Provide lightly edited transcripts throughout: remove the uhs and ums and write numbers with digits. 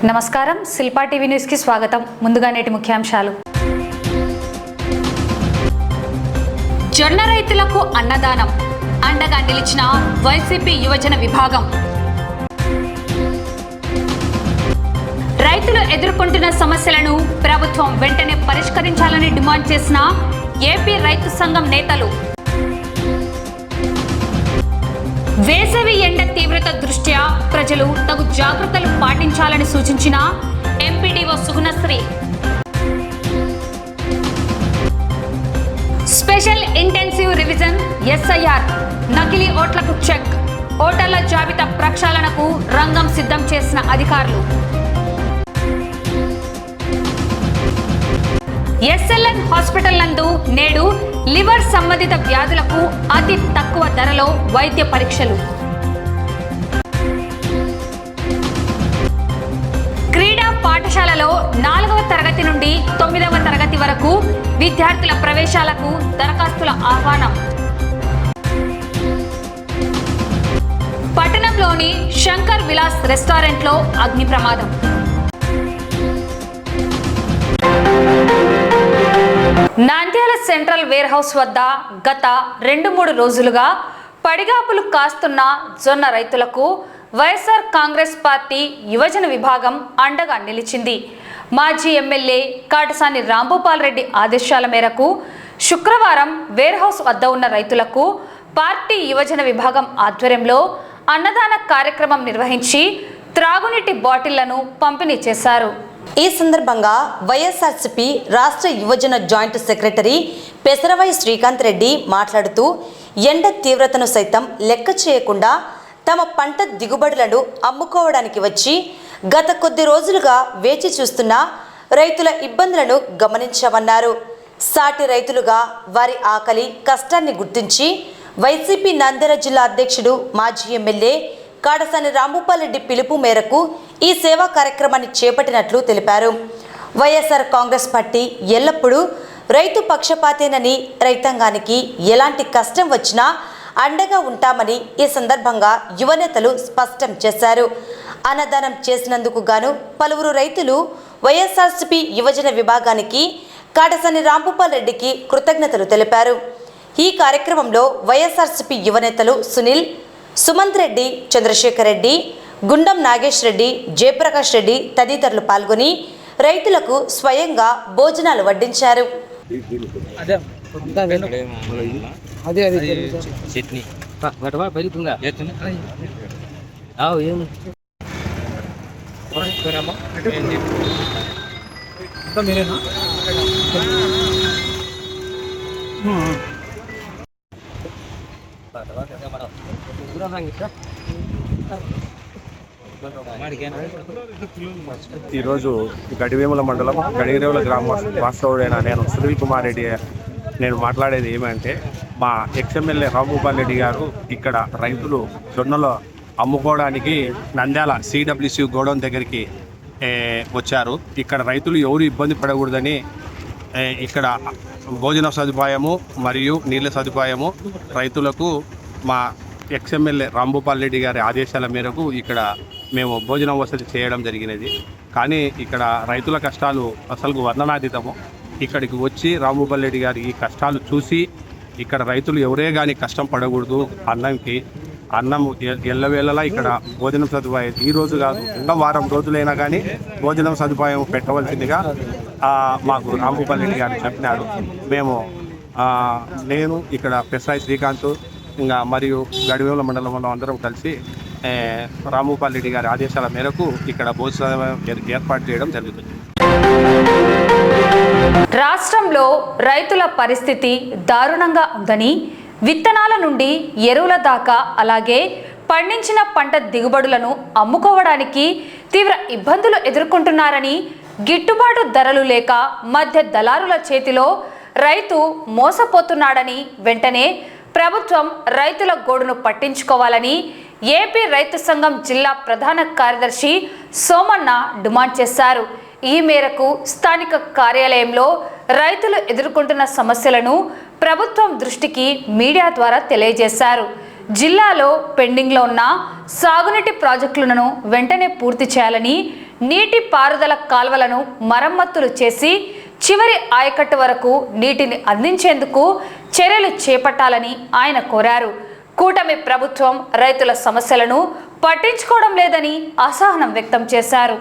నమస్కారం, Shilpa TV news కి స్వాగతం. ముందుగా నేటి ముఖ్యాంశాలు. జొన్న రైతులకు అన్నదానం అండగా నిలిచిన వైసీపీ యువజన విభాగం. రైతులు ఎదుర్కొంటున్న సమస్యలను ప్రభుత్వం వెంటనే పరిష్కరించాలని డిమాండ్ చేసిన ఏపీ రైతు సంఘం నేతలు. వేసవి ఎండ తీవ్రత దృష్ట్యా ప్రజలు తగు జాగ్రత్తలు పాటించాలని సూచించిన MPDO Sugunasri. Special intensive revision SIR నకిలీ ఓట్లకు చెక్, ఓటర్ల జాబితా ప్రక్షాళనకు రంగం సిద్ధం చేసిన అధికారులు. ఎస్ఎల్ఎన్ హాస్పిటల్ నందు నేడు లివర్ సంబంధిత వ్యాధులకు అతి తక్కువ ధరలో వైద్య పరీక్షలు. క్రీడా పాఠశాలలో 4వ తరగతి నుండి 9వ తరగతి వరకు విద్యార్థుల ప్రవేశాలకు దరఖాస్తుల ఆహ్వానం. పట్టణంలోని శంకర్ విలాస్ రెస్టారెంట్లో అగ్ని ప్రమాదం. నంద్యాల సెంట్రల్ వేర్ హౌస్ వద్ద గత 2-3 రోజులుగా పడిగాపులు కాస్తున్న జొన్న రైతులకు వైఎస్ఆర్ కాంగ్రెస్ పార్టీ యువజన విభాగం అండగా నిలిచింది. మాజీ ఎమ్మెల్యే కాటసాని రాంభూపాల్ రెడ్డి ఆదేశాల మేరకు శుక్రవారం వేర్ హౌస్ వద్ద ఉన్న రైతులకు పార్టీ యువజన విభాగం ఆధ్వర్యంలో అన్నదాన కార్యక్రమం నిర్వహించి త్రాగునీటి బాటిళ్లను పంపిణీ చేశారు. ఈ సందర్భంగా వైఎస్ఆర్సీపీ రాష్ట్ర యువజన జాయింట్ సెక్రటరీ పెసరవై శ్రీకాంత్ రెడ్డి మాట్లాడుతూ ఎండ తీవ్రతను సైతం లెక్క చేయకుండా తమ పంట దిగుబడులను అమ్ముకోవడానికి వచ్చి గత కొద్ది రోజులుగా వేచి చూస్తున్న రైతుల ఇబ్బందులను గమనించామన్నారు. సాటి రైతులుగా వారి ఆకలి కష్టాన్ని గుర్తించి వైసీపీ నంద్యాల జిల్లా అధ్యక్షుడు మాజీ ఎమ్మెల్యే కాటసాని రాంభూపాల్ రెడ్డి పిలుపు మేరకు ఈ సేవా కార్యక్రమాన్ని చేపట్టినట్లు తెలిపారు. వైఎస్ఆర్ కాంగ్రెస్ పార్టీ ఎల్లప్పుడూ రైతు పక్షపాతేనని, రైతాంగానికి ఎలాంటి కష్టం వచ్చినా అండగా ఉంటామని ఈ సందర్భంగా యువనేతలు స్పష్టం చేశారు. అన్నదానం చేసినందుకు గాను పలువురు రైతులు వైఎస్ఆర్సీపీ యువజన విభాగానికి కాటసాని రాంభూపాల్ రెడ్డికి కృతజ్ఞతలు తెలిపారు. ఈ కార్యక్రమంలో వైఎస్ఆర్సీపీ యువనేతలు సునీల్, సుమంత్ రెడ్డి, చంద్రశేఖర్ రెడ్డి, గుండం నాగేష్ రెడ్డి, జయప్రకాష్ రెడ్డి తదితరులు పాల్గొని రైతులకు స్వయంగా భోజనాలు వడ్డించారు. ఈరోజు గడివేముల మండలం గడిరేవుల గ్రామ వాస్తవుడైన నేను సునీల్ కుమార్ రెడ్డి నేను మాట్లాడేది ఏమంటే, మా ఎక్స్ఎమ్మెల్యే రాంభూపాల్ రెడ్డి గారు ఇక్కడ రైతులు జొన్నలు అమ్ముకోవడానికి నంద్యాల సిడబ్ల్యూసి గోడౌన్ దగ్గరికి వచ్చారు. ఇక్కడ రైతులు ఎవరు ఇబ్బంది పడకూడదని ఇక్కడ భోజన సదుపాయము మరియు నీళ్ళ సదుపాయము రైతులకు మా ఎక్స్ఎమ్మెల్యే రాంభూపాల్ రెడ్డి గారి ఆదేశాల మేరకు ఇక్కడ మేము భోజనం వసతి చేయడం జరిగినది. కానీ ఇక్కడ రైతుల కష్టాలు అసలు వర్ణనాతీతము. ఇక్కడికి వచ్చి రాంభూపాల్ రెడ్డి గారి ఈ కష్టాలు చూసి ఇక్కడ రైతులు ఎవరే కానీ కష్టం పడకూడదు, అన్నం ఎల్లవేళలా ఇక్కడ భోజనం సదుపాయం ఈ రోజు కాదు ఇంకా వారం రోజులైనా కానీ భోజనం సదుపాయం పెట్టవలసిందిగా మాకు రాంభూపాల్ రెడ్డి గారు చెప్పినారు. నేను ఇక్కడ పెసరాయి శ్రీకాంత్ ఇంకా మరియు గడివేముల మండలంలో అందరం కలిసి రాంభూపాల్ రెడ్డి గారి ఆదేశాల మేరకు ఇక్కడ భోజనం ఏర్పాటు చేయడం జరుగుతుంది. రాష్ట్రంలో రైతుల పరిస్థితి దారుణంగా ఉందని, విత్తనాల నుండి ఎరువుల దాకా అలాగే పండించిన పంట దిగుబడులను అమ్ముకోవడానికి తీవ్ర ఇబ్బందులు ఎదుర్కొంటున్నారని, గిట్టుబాటు ధరలు లేక మధ్య దళారుల చేతిలో రైతు మోసపోతున్నాడని, వెంటనే ప్రభుత్వం రైతుల గోడును పట్టించుకోవాలని ఏపీ రైతు సంఘం జిల్లా ప్రధాన కార్యదర్శి సోమన్న డిమాండ్ చేశారు. ఈ మేరకు స్థానిక కార్యాలయంలో రైతులు ఎదుర్కొంటున్న సమస్యలను ప్రభుత్వం దృష్టికి మీడియా ద్వారా తెలియజేశారు. జిల్లాలో పెండింగ్లో ఉన్న సాగునీటి ప్రాజెక్టులను వెంటనే పూర్తి చేయాలని నీటి పారుదల కాల్వలను మరమ్మతులు చేసి చివరి ఆయకట్టు వరకు నీటిని అందించేందుకు చర్యలు చేపట్టాలని ఆయన కోరారు. కూటమి ప్రభుత్వం రైతుల సమస్యలను పట్టించుకోవడం లేదని అసహనం వ్యక్తం చేశారు.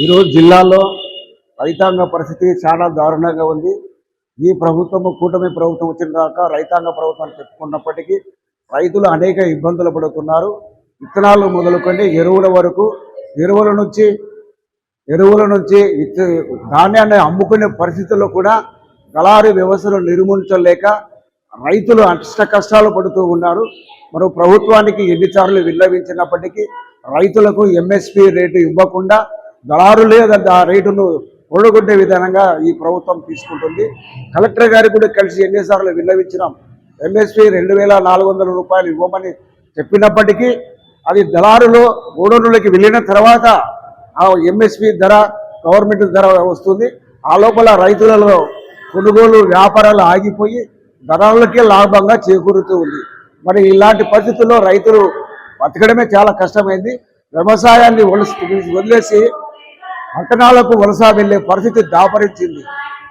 ఈరోజు జిల్లాలో రైతాంగ పరిస్థితి చాలా దారుణంగా ఉంది. ఈ ప్రభుత్వము కూటమి ప్రభుత్వం వచ్చిన దాకా రైతాంగ ప్రభుత్వం చెప్పుకున్నప్పటికీ రైతులు అనేక ఇబ్బందులు పడుతున్నారు. విత్తనాలు మొదలుకొని ఎరువుల వరకు, ఎరువుల నుంచి ధాన్యాన్ని అమ్ముకునే పరిస్థితుల్లో కూడా దళారీ వ్యవస్థను నిర్మూలించలేక రైతులు అష్ట కష్టాలు పడుతూ ఉన్నారు. మరో ప్రభుత్వానికి ఎన్నిసార్లు విన్నవించినప్పటికీ రైతులకు ఎంఎస్పి రేటు ఇవ్వకుండా దళారులే ఆ రేటును ఒడగొట్టే విధానంగా ఈ ప్రభుత్వం తీసుకుంటుంది. కలెక్టర్ గారికి కూడా కలిసి ఎన్నిసార్లు విన్నవించినాం. ఎంఎస్పి 2400 రూపాయలు ఇవ్వమని చెప్పినప్పటికీ అది దళారులో గోడౌన్లకి వెళ్ళిన తర్వాత ఆ ఎంఎస్పి ధర గవర్నమెంట్ ధర వస్తుంది. ఆ లోపల రైతులలో కొనుగోలు వ్యాపారాలు ఆగిపోయి ధరలకే లాభంగా చేకూరుతూ ఉంది. మరి ఇలాంటి పరిస్థితుల్లో రైతులు బతకడమే చాలా కష్టమైంది. వ్యవసాయాన్ని వదిలేసి పట్టణాలకు వలస వెళ్లే పరిస్థితి దాపరించింది.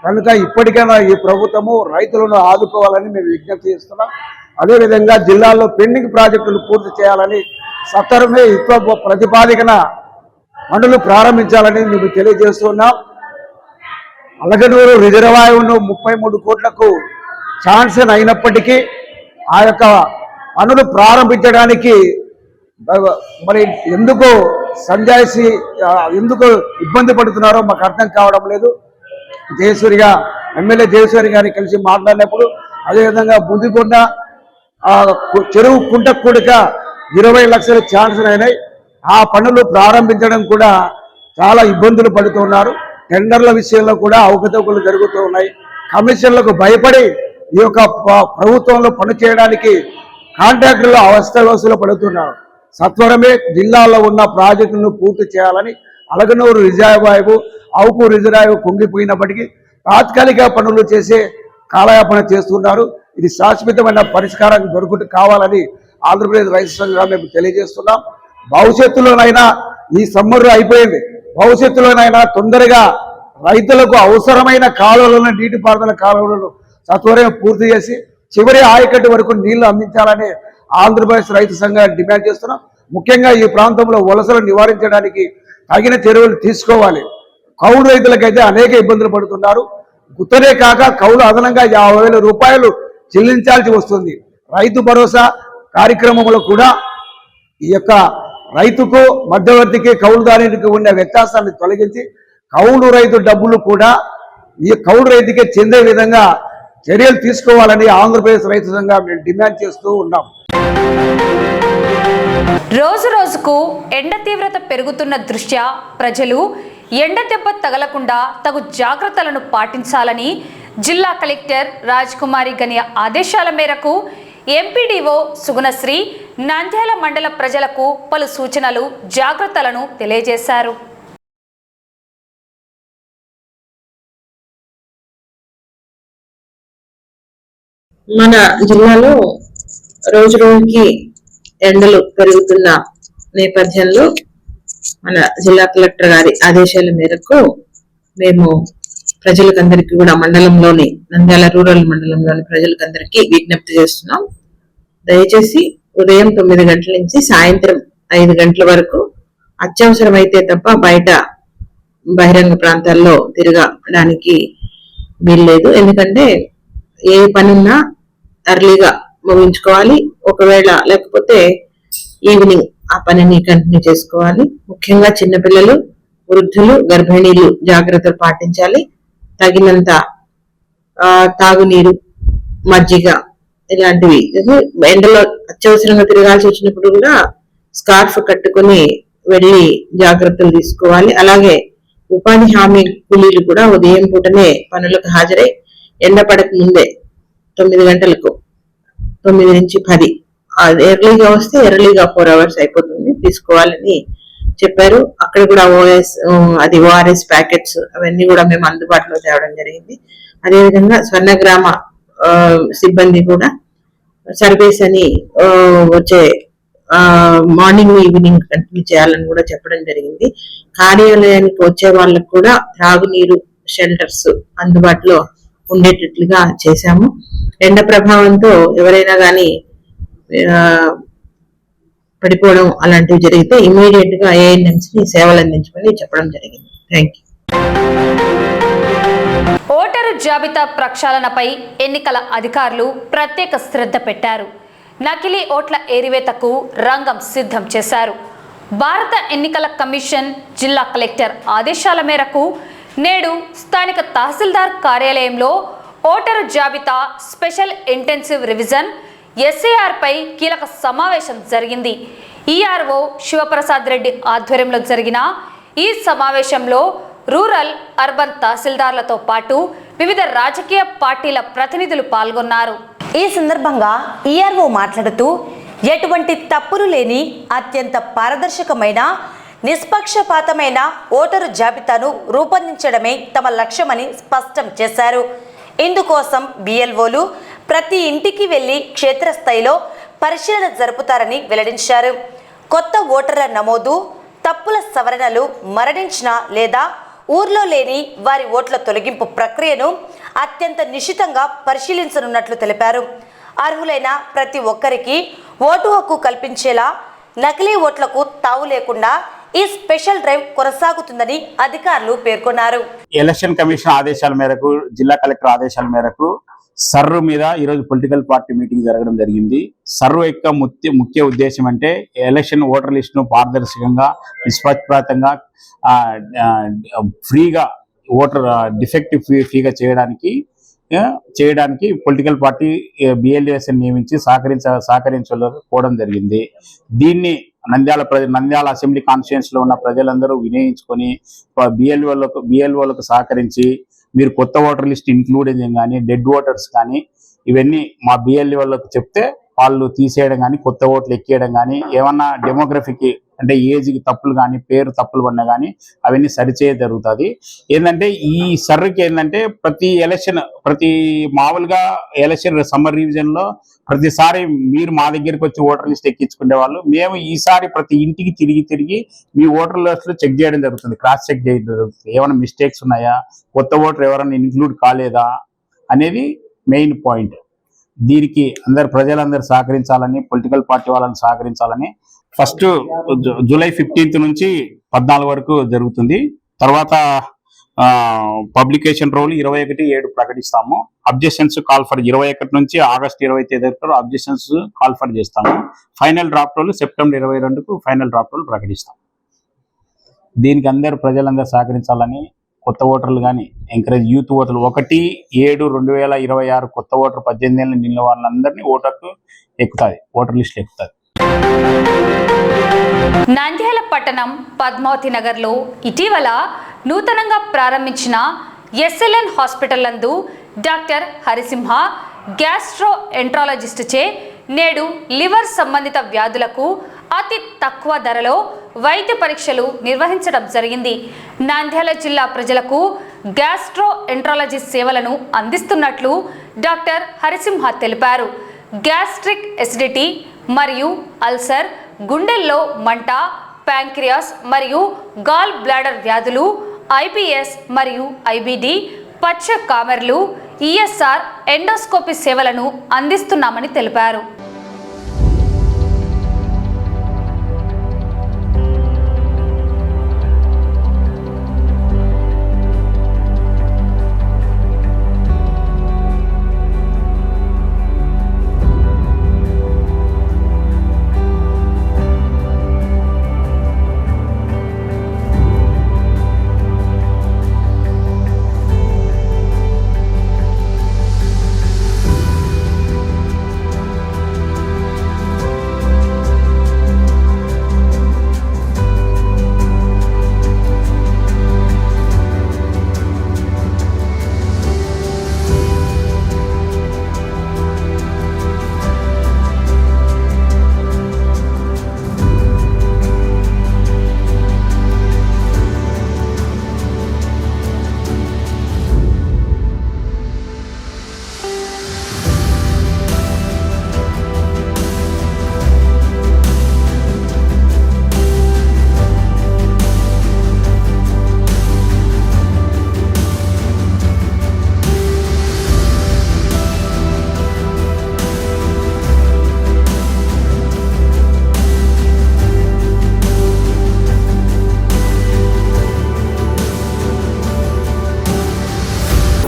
కనుక ఇప్పటికైనా ఈ ప్రభుత్వము రైతులను ఆదుకోవాలని మేము విజ్ఞప్తి చేస్తున్నాం. అదేవిధంగా జిల్లాలో పెండింగ్ ప్రాజెక్టులు పూర్తి చేయాలని సత్వరమే ఎక్కువ ప్రతిపాదికన పనులు ప్రారంభించాలని మేము తెలియజేస్తున్నాం. అలగనూరు రిజర్వాయర్ను 33 కోట్లకు శాంక్షన్ అయినప్పటికీ ఆ యొక్క పనులు ప్రారంభించడానికి మరి ఎందుకు సంజాయిషి ఎందుకు ఇబ్బంది పడుతున్నారో మాకు అర్థం కావడం లేదు. ఎమ్మెల్యే జయసూరి గారిని కలిసి మాట్లాడినప్పుడు అదేవిధంగా బుద్దికొండ చెరువు కుంట కూడిక 20 లక్షల శాంక్షన్ అయినాయి. ఆ పనులు ప్రారంభించడం కూడా చాలా ఇబ్బందులు పడుతున్నారు. టెండర్ల విషయంలో కూడా అవకతవకలు జరుగుతూ ఉన్నాయి. కమిషన్లకు భయపడి ఈ యొక్క ప్రభుత్వంలో పని చేయడానికి కాంట్రాక్టర్లు అవస్థలు పడుతున్నారు. సత్వరమే జిల్లాలో ఉన్న ప్రాజెక్టులను పూర్తి చేయాలని అలగనూరు రిజర్వాయర్, అవుకు రిజర్వాయర్ కుంగిపోయినప్పటికీ తాత్కాలిక పనులు చేసే కాలయాపన చేస్తున్నారు. ఇది శాశ్వతమైన పరిష్కారం దొరుకుతూ కావాలని ఆంధ్రప్రదేశ్ రైతు సంఘంగా మేము తెలియజేస్తున్నాం. భవిష్యత్తులోనైనా ఈ సమ్మర్ అయిపోయింది, భవిష్యత్తులోనైనా తొందరగా రైతులకు అవసరమైన కాలువలను, నీటిపారుదల కాలువలను సత్వరమే పూర్తి చేసి చివరి ఆయకట్టు వరకు నీళ్లు అందించాలని ఆంధ్రప్రదేశ్ రైతు సంఘాన్ని డిమాండ్ చేస్తున్నాం. ముఖ్యంగా ఈ ప్రాంతంలో వలసలు నివారించడానికి తగిన చర్యలు తీసుకోవాలి. కౌలు రైతులకైతే అనేక ఇబ్బందులు పడుతున్నారు. గుత్తనే కాక కౌలు అదనంగా 50,000 రూపాయలు చెల్లించాల్సి వస్తుంది. రైతు భరోసా కార్యక్రమంలో కూడా ఈ యొక్క రైతుకు మధ్యవర్తికి కౌలుదారునికి ఉన్న వ్యత్యాసాన్ని తొలగించి కౌలు రైతు డబ్బులు కూడా ఈ కౌలు రైతుకే చెందే విధంగా చర్యలు తీసుకోవాలని ఆంధ్రప్రదేశ్ రైతు సంఘం మేము డిమాండ్ చేస్తూ ఉన్నాం. రోజు రోజుకు ఎండ తీవ్రత పెరుగుతున్న దృష్ట్యా ప్రజలు ఎండ దెబ్బ తగలకుండా తగు జాగ్రత్తలను పాటించాలని జిల్లా కలెక్టర్ రాజ్కుమారి గనియ ఆదేశాల మేరకు ఎంపీడీఓ సుగుణశ్రీ నంద్యాల మండల ప్రజలకు పలు సూచనలు, జాగ్రత్తలను తెలియజేశారు. మన జిల్లాలో రోజు రోజుకి ఎండలు పెరుగుతున్న నేపథ్యంలో మన జిల్లా కలెక్టర్ గారి ఆదేశాల మేరకు మేము ప్రజలకందరికీ కూడా మండలంలోని నంద్యాల రూరల్ మండలంలోని ప్రజలకందరికీ విజ్ఞప్తి చేస్తున్నాం. దయచేసి ఉదయం 9 గంటల నుంచి సాయంత్రం 5 గంటల వరకు అత్యవసరమైతే తప్ప బయట బహిరంగ ప్రాంతాల్లో తిరగడానికి వీల్లేదు. ఎందుకంటే ఏ పనున్నా ఎర్లీగా ముగించుకోవాలి. ఒకవేళ లేకపోతే ఈవినింగ్ ఆ పనిని కంటిన్యూ చేసుకోవాలి. ముఖ్యంగా చిన్నపిల్లలు, వృద్ధులు, గర్భిణీలు జాగ్రత్తలు పాటించాలి. తగినంత తాగునీరు, మజ్జిగ ఇలాంటివి. ఎండలో అత్యవసరంగా తిరగాల్సి వచ్చినప్పుడు కూడా స్కార్ఫ్ కట్టుకుని వెళ్ళి జాగ్రత్తలు తీసుకోవాలి. అలాగే ఉపాధి హామీ కూలీలు కూడా ఉదయం పూటనే పనులకు హాజరై ఎండ పడక ముందే 9 గంటలకు 9 నుంచి 10 ఎర్లీగా వస్తే ఎర్లీగా 4 hours అయిపోతుంది తీసుకోవాలని చెప్పారు. అక్కడ కూడా ఓఆర్ఎస్ ప్యాకెట్స్ అవన్నీ కూడా మేము అందుబాటులో తేవడం జరిగింది. అదేవిధంగా స్వర్ణగ్రామ సిబ్బంది కూడా సర్వీస్ అని వచ్చే మార్నింగ్ ఈవినింగ్ కంటిన్యూ చేయాలని కూడా చెప్పడం జరిగింది. కార్యాలయానికి వచ్చే వాళ్ళకు కూడా త్రాగునీరు షెల్టర్స్ అందుబాటులో ఉండేటట్లుగా చేశాము. ఎండ ప్రభావంతో ఎవరైనా కానీ పడిపోవడం అలాంటివి జరిగితే ఇమీడియట్ గా ANMs ని సేవలు అందించమని చెప్పడం జరిగింది. Thank you. ఓటరు జాబితా ప్రక్షాళనపై ఎన్నికల అధికారులు ప్రత్యేక శ్రద్ధ పెట్టారు. నకిలీ ఓట్ల ఏరివేతకు రంగం సిద్ధం చేశారు. భారత ఎన్నికల కమిషన్ జిల్లా కలెక్టర్ ఆదేశాల మేరకు నేడు స్థానిక తహసీల్దార్ కార్యాలయంలో ఓటరు జాబితా స్పెషల్ ఇంటెన్సివ్ రివిజన్ SAR పై కీలక సమావేశం జరిగింది. ERO శివప్రసాద్ రెడ్డి ఆధ్వర్యంలో జరిగిన ఈ సమావేశంలో రూరల్, అర్బన్ తహసీల్దార్లతో పాటు వివిధ రాజకీయ పార్టీల ప్రతినిధులు పాల్గొన్నారు. ఈ సందర్భంగా ERO మాట్లాడుతూ ఎటువంటి తప్పులు లేని అత్యంత పారదర్శకమైన నిష్పక్షపాతమైన ఓటరు జాబితాను రూపొందించడమే తమ లక్ష్యమని స్పష్టం చేశారు. ఇందుకోసం BLOలు ప్రతి ఇంటికి వెళ్లి క్షేత్రస్థాయిలో పరిశీలన జరుపుతారని వెల్లడించారు. కొత్త ఓటర్ల నమోదు, తప్పుల సవరణలు, మరణించిన లేదా ఊర్లో లేని వారి ఓట్ల తొలగింపు ప్రక్రియను అత్యంత నిశితంగా పరిశీలించనున్నట్లు తెలిపారు. అర్హులైన ప్రతి ఒక్కరికి ఓటు హక్కు కల్పించేలా నకిలీ ఓట్లకు తావు లేకుండా ఈ స్పెషల్ డ్రైవ్ కొనసాగుతుందని అధికారులు పేర్కొన్నారు. ఎలక్షన్ కమిషన్ ఆదేశాల మేరకు, జిల్లా కలెక్టర్ ఆదేశాల మేరకు సర్రు మీద ఈరోజు పొలిటికల్ పార్టీ మీటింగ్ జరగడం జరిగింది. సర్రు యొక్క ముఖ్య ఉద్దేశం అంటే ఎలక్షన్ ఓటర్ లిస్ట్ ను పారదర్శకంగా, నిష్పక్షపాతంగా, ఫ్రీగా ఓటర్ డిఫెక్టివ్ ఫ్రీగా చేయడానికి పొలిటికల్ పార్టీ BLOs నియమించి సహకరించకపోవడం జరిగింది. దీన్ని నంద్యాల అసెంబ్లీ కాన్స్టిట్యూయన్స్ లో ఉన్న ప్రజలందరూ వినియోగించుకొని BLOలకు సహకరించి మీరు కొత్త ఓటర్ లిస్ట్ ఇంక్లూడింగ్ కానీ, డెడ్ ఓటర్స్ కానీ ఇవన్నీ మా BLOలకు చెప్తే వాళ్ళు తీసేయడం కానీ, కొత్త ఓట్లు ఎక్కేయడం కానీ, ఏమన్నా డెమోగ్రఫీకి అంటే ఏజ్కి తప్పులు కానీ, పేరు తప్పులు పడినా కానీ అవన్నీ సరిచేయ జరుగుతుంది. ఏంటంటే ఈ సర్కి ఏంటంటే ప్రతి మామూలుగా ఎలక్షన్ సమ్మర్ రివిజన్ లో ప్రతిసారి మీరు మా దగ్గరికి వచ్చి ఓటర్ లిస్ట్ ఎక్కించుకునే వాళ్ళు, మేము ఈసారి ప్రతి ఇంటికి తిరిగి మీ ఓటర్ లిస్ట్ లో చెక్ చేయడం జరుగుతుంది, క్రాస్ చెక్ చేయడం జరుగుతుంది. ఏమైనా మిస్టేక్స్ ఉన్నాయా, కొత్త ఓటర్ ఎవరైనా ఇంక్లూడ్ కాలేదా అనేది మెయిన్ పాయింట్. దీనికి ప్రజలందరూ సహకరించాలని, పొలిటికల్ పార్టీ వాళ్ళని సహకరించాలని ఫస్ట్ జూలై 15 నుంచి 14 వరకు జరుగుతుంది. తర్వాత పబ్లికేషన్ రోల్ 21/7 ప్రకటిస్తాము. అబ్జెక్షన్స్ కాల్ ఫర్ 21 నుంచి ఆగస్టు 20 తేదీ వరకు అబ్జెక్షన్స్ కాల్ ఫర్ చేస్తాము. ఫైనల్ డ్రాఫ్ట్ రోల్ సెప్టెంబర్ 22కు ఫైనల్ డ్రాఫ్ట్ రోల్ ప్రకటిస్తాం. దీనికి ప్రజలందరూ సహకరించాలని, కొత్త ఓటర్లు కానీ ఎంకరేజ్ యూత్ ఓటర్లు 1/7/2026 కొత్త ఓటర్ 18 ఏళ్ళ నిన్న వాళ్ళందరినీ ఓటర్ లిస్ట్ ఎక్కుతుంది. నంద్యాల పట్టణం పద్మావతి నగర్లో ఇటీవల నూతనంగా ప్రారంభించిన SLN హాస్పిటల్ నందు డాక్టర్ హరిసింహ గ్యాస్ట్రో ఎంట్రాలజిస్ట్ చే నేడు లివర్ సంబంధిత వ్యాధులకు అతి తక్కువ ధరలో వైద్య పరీక్షలు నిర్వహించడం జరిగింది. నంద్యాల జిల్లా ప్రజలకు గ్యాస్ట్రో ఎంట్రాలజీ సేవలను అందిస్తున్నట్లు డాక్టర్ హరిసింహ తెలిపారు. గ్యాస్ట్రిక్ ఎసిడిటీ మరియు అల్సర్, గుండెల్లో మంట, ప్యాంక్రియాస్ మరియు గాల్ బ్లాడర్ వ్యాధులు, IBS మరియు IBD, పచ్చ కామెర్లు, ESR, ఎండోస్కోపీ సేవలను అందిస్తున్నామని తెలిపారు.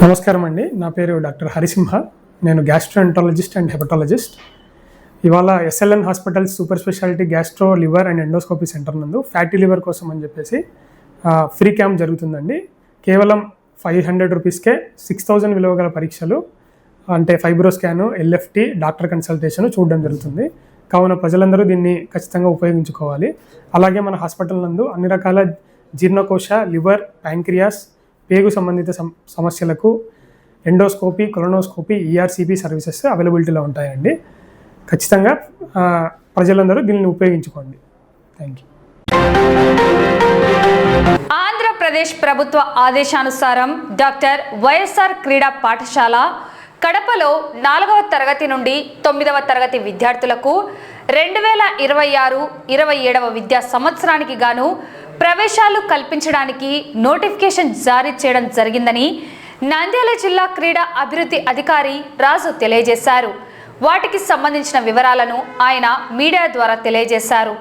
నమస్కారం అండి, నా పేరు డాక్టర్ హరిసింహ. నేను గ్యాస్ట్రోఎంట్రాలజిస్ట్ అండ్ హెపటాలజిస్ట్. ఇవాళ SLN hospital super speciality gastro liver and endoscopy centre నందు ఫ్యాటీ లివర్ కోసం అని చెప్పేసి ఫ్రీ క్యాంప్ జరుగుతుందండి. కేవలం 500 రూపీస్కే 6000 విలువ గల పరీక్షలు అంటే fibro scan, LFT, doctor consultation చూడడం జరుగుతుంది. కావున ప్రజలందరూ దీన్ని ఖచ్చితంగా ఉపయోగించుకోవాలి. అలాగే మన హాస్పిటల్ నందు అన్ని రకాల జీర్ణకోశ, లివర్, ప్యాంక్రియాస్, పేగు సంబంధిత సమస్యలకు ఎండోస్కోపీ, కొలనోస్కోపీ, ఈఆర్సిపి సర్వీసెస్ అవైలబిలిటీలో ఉంటాయండి. ఖచ్చితంగా ప్రజలందరూ దీనిని ఉపయోగించుకోండి. Thank you. ఆంధ్రప్రదేశ్ ప్రభుత్వ ఆదేశానుసారం డాక్టర్ వైఎస్ఆర్ క్రీడా పాఠశాల కడపలో 4వ తరగతి నుండి 9వ తరగతి విద్యార్థులకు 2026-27 విద్యా సంవత్సరానికి గాను ప్రవేశాలు కల్పించడానికి నోటిఫికేషన్ జారీ చేయడం జరిగిందని నంద్యాల జిల్లా క్రీడా అభివృద్ధి అధికారి రాజు తెలియజేశారు. వాటికి సంబంధించిన వివరాలను ఆయన మీడియా ద్వారా తెలియజేశారు.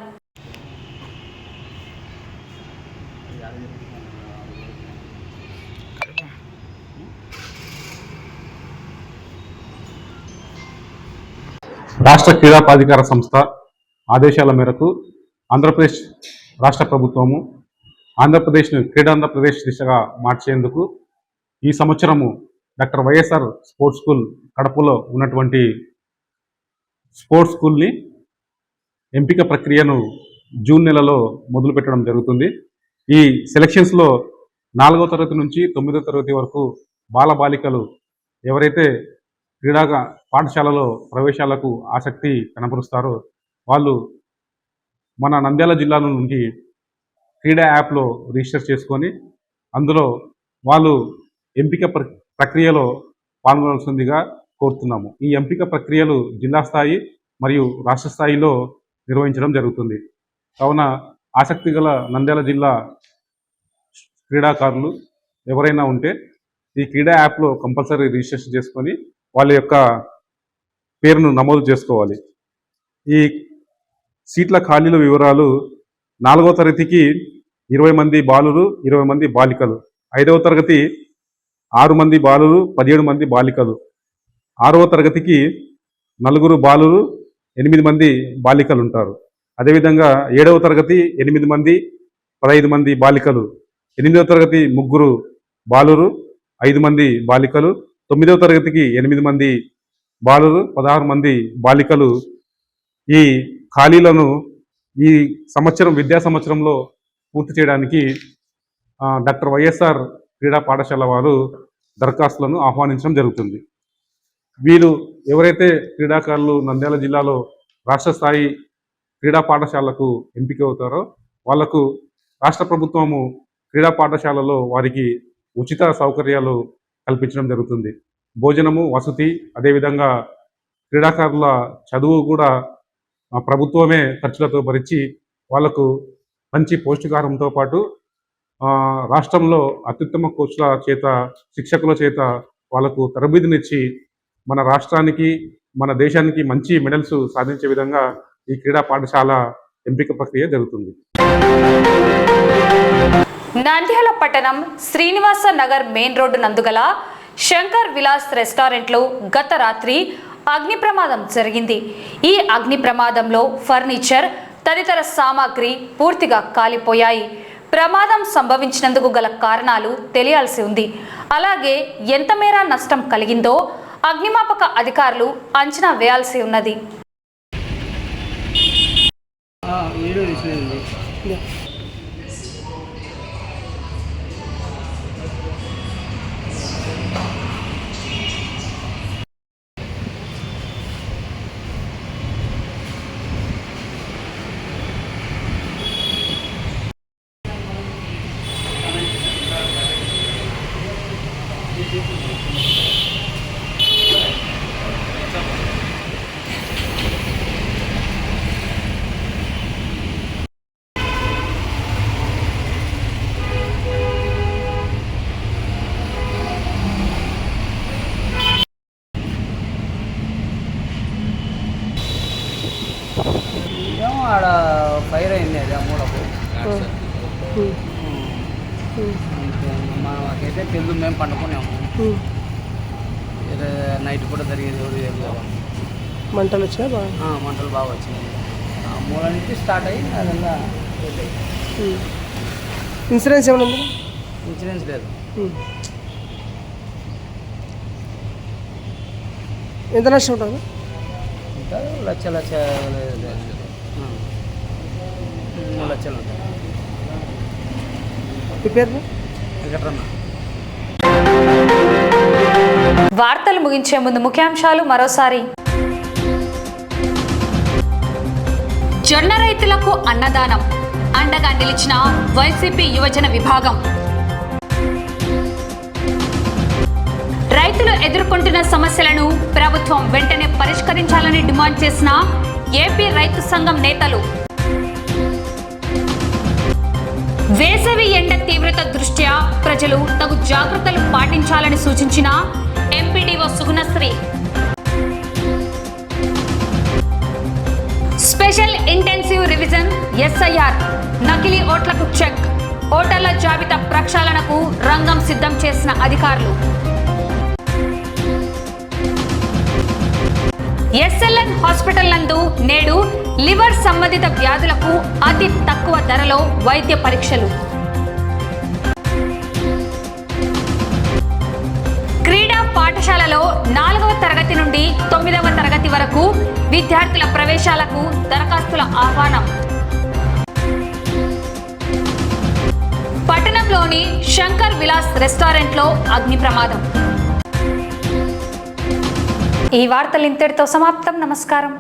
రాష్ట్ర క్రీడా ప్రాధికార సంస్థ ఆదేశాల మేరకు ఆంధ్రప్రదేశ్ రాష్ట్ర ప్రభుత్వము ఆంధ్రప్రదేశ్ను క్రీడాంధ్రప్రదేశ్ దిశగా మార్చేందుకు ఈ సంవత్సరము డాక్టర్ వైఎస్ఆర్ స్పోర్ట్స్ స్కూల్ కడపలో ఉన్నటువంటి స్పోర్ట్స్ స్కూల్ని ఎంపిక ప్రక్రియను జూన్ నెలలో మొదలుపెట్టడం జరుగుతుంది. ఈ సెలక్షన్స్లో 4వ తరగతి నుంచి 9వ తరగతి వరకు బాలబాలికలు ఎవరైతే క్రీడా పాఠశాలలో ప్రవేశాలకు ఆసక్తి కనబరుస్తారో వాళ్ళు మన నంద్యాల జిల్లా నుండి క్రీడా యాప్లో రిజిస్టర్ చేసుకొని అందులో వాళ్ళు ఎంపిక ప్రక్రియలో పాల్గొనాల్సిందిగా కోరుతున్నాము. ఈ ఎంపిక ప్రక్రియలు జిల్లా స్థాయి మరియు రాష్ట్ర స్థాయిలో నిర్వహించడం జరుగుతుంది. కావున ఆసక్తి గల నంద్యాల జిల్లా క్రీడాకారులు ఎవరైనా ఉంటే ఈ క్రీడా యాప్లో కంపల్సరీ రిజిస్ట్రేషన్ చేసుకొని వాళ్ళ యొక్క పేరును నమోదు చేసుకోవాలి. ఈ సీట్ల ఖాళీల వివరాలు 4వ తరగతికి 20 మంది బాలురు, 20 మంది బాలికలు. 5వ తరగతి 6 మంది బాలురు, 17 మంది బాలికలు. 6వ తరగతికి 4 బాలురు, 8 మంది బాలికలు ఉంటారు. అదేవిధంగా 7వ తరగతి 8 మంది, 15 మంది బాలికలు. 8వ తరగతి 3 బాలురు, 5 మంది బాలికలు. 9వ తరగతికి 8 మంది బాలురు, 16 మంది బాలికలు. ఈ ఖాళీలను ఈ విద్యా సంవత్సరంలో పూర్తి చేయడానికి డాక్టర్ వైఎస్ఆర్ క్రీడా పాఠశాల వారు దరఖాస్తులను ఆహ్వానించడం జరుగుతుంది. వీరు ఎవరైతే క్రీడాకారులు నంద్యాల జిల్లాలో రాష్ట్ర స్థాయి క్రీడా పాఠశాలకు ఎంపిక అవుతారో వాళ్లకు రాష్ట్ర ప్రభుత్వము క్రీడా పాఠశాలలో వారికి ఉచిత సౌకర్యాలు కల్పించడం జరుగుతుంది. భోజనము, వసతి, అదేవిధంగా క్రీడాకారుల చదువు కూడా ప్రభుత్వమే ఖర్చులతో భరించి వాళ్లకు మంచి పౌష్టికాహారంతో పాటు రాష్ట్రంలో అత్యుత్తమ కోచ్ల చేత, శిక్షకుల చేత వాళ్లకు తరబేదునిచ్చి మన రాష్ట్రానికి, మన దేశానికి మంచి మెడల్స్ సాధించే విధంగా ఈ క్రీడా పాఠశాల ఎంపిక ప్రక్రియ జరుగుతుంది. నంద్యాల పట్టణం శ్రీనివాస నగర్ మెయిన్ రోడ్డు నందుగల శంకర్ విలాస్ రెస్టారెంట్లో గత రాత్రి అగ్ని ప్రమాదం జరిగింది. ఈ అగ్ని ప్రమాదంలో ఫర్నిచర్ తదితర సామాగ్రి పూర్తిగా కాలిపోయాయి. ప్రమాదం సంభవించినందుకు గల కారణాలు తెలియాల్సి ఉంది. అలాగే ఎంత మేర నష్టం కలిగిందో అగ్నిమాపక అధికారులు అంచనా వేయాల్సి ఉన్నది. ఆడ ఫైర్ అయింది అది అమ్మూడకు మనకైతే తెలుగు మేము పండుకున్నాము. నైట్ కూడా జరిగేది ఎవరు తెలియదు. మంటలు వచ్చినా బాగా మంటలు బాగా వచ్చినాయి. ఆ మూల నుంచి స్టార్ట్ అయ్యి అదంతా వెళ్ళాయి. ఇన్సూరెన్స్ ఏమైనా ఉంది? ఇన్సూరెన్స్ లేదు. ఎంత నష్టం ఉంటుంది? ఇంకా లక్ష 3 లక్షలు ఉంటాయి. మీ పేరు? వెంకటరమణ. వార్తలు ముగించే ముందు ముఖ్యాంశాలు మరోసారి. జొన్న రైతులకు అన్నదానం అండగా నిలిచిన వైసీపీ యువజన విభాగం. రైతులు ఎదుర్కొంటున్న సమస్యలను ప్రభుత్వం వెంటనే పరిష్కరించాలని డిమాండ్ చేసిన ఏపీ రైతు సంఘం నేతలు. వేసవి ఎండ తీవ్రత దృష్ట్యా ప్రజలు తగు జాగ్రత్తలు పాటించాలని సూచించిన MPDO Sugunasri. Special intensive revision SIR నకిలీ ఓట్లకు చెక్. ఓటర్ల జాబితా ప్రక్షాళనకు రంగం సిద్ధం చేసిన అధికారులు. ఎస్ఎల్ఎన్ హాస్పిటల్ నందు నేడు లివర్ సంబంధిత వ్యాధులకు అతి తక్కువ ధరలో వైద్య పరీక్షలు. క్రీడా పాఠశాలలో 4వ తరగతి నుండి 9వ తరగతి వరకు విద్యార్థుల ప్రవేశాలకు దరఖాస్తుల ఆహ్వానం. పట్టణంలోని శంకర్ విలాస్ రెస్టారెంట్లో అగ్ని ప్రమాదం. ఈ వార్తలు ఇంతటితో సమాప్తం. నమస్కారం.